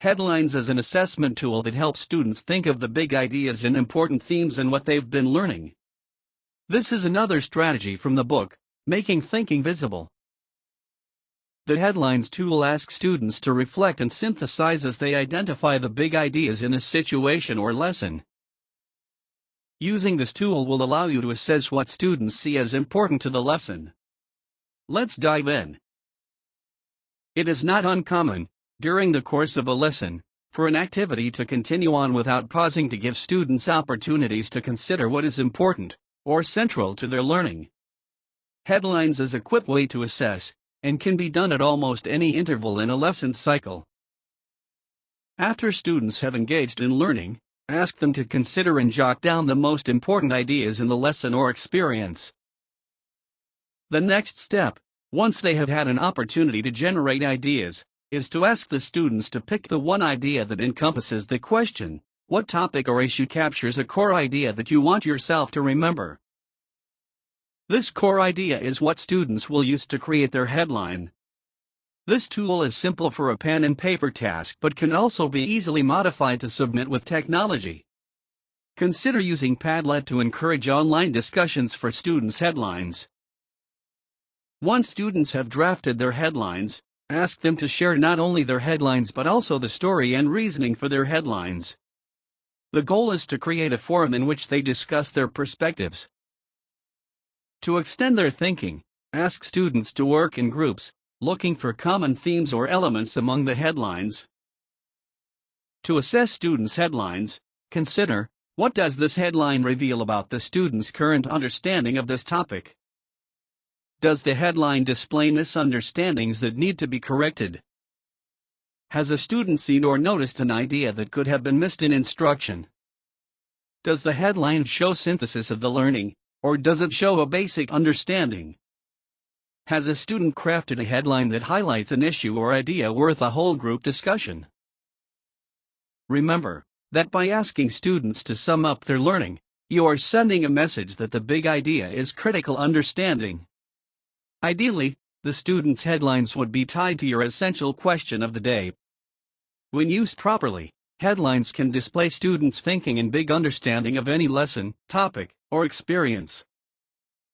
Headlines is an assessment tool that helps students think of the big ideas and important themes in what they've been learning. This is another strategy from the book, Making Thinking Visible. The Headlines tool asks students to reflect and synthesize as they identify the big ideas in a situation or lesson. Using this tool will allow you to assess what students see as important to the lesson. Let's dive in. It is not uncommon, during the course of a lesson, for an activity to continue on without pausing to give students opportunities to consider what is important or central to their learning. Headlines is a quick way to assess, and can be done at almost any interval in a lesson cycle. After students have engaged in learning, ask them to consider and jot down the most important ideas in the lesson or experience. The next step, once they have had an opportunity to generate ideas, is to ask the students to pick the one idea that encompasses the question. What topic or issue captures a core idea that you want yourself to remember? This core idea is what students will use to create their headline. This tool is simple for a pen and paper task but can also be easily modified to submit with technology. Consider using Padlet to encourage online discussions for students' headlines. Once students have drafted their headlines, ask them to share not only their headlines but also the story and reasoning for their headlines. The goal is to create a forum in which they discuss their perspectives. To extend their thinking, ask students to work in groups, looking for common themes or elements among the headlines. To assess students' headlines, consider, what does this headline reveal about the student's current understanding of this topic? Does the headline display misunderstandings that need to be corrected? Has a student seen or noticed an idea that could have been missed in instruction? Does the headline show synthesis of the learning, or does it show a basic understanding? Has a student crafted a headline that highlights an issue or idea worth a whole group discussion? Remember that by asking students to sum up their learning, you are sending a message that the big idea is critical understanding. Ideally, the students' headlines would be tied to your essential question of the day. When used properly, headlines can display students' thinking and big understanding of any lesson, topic, or experience.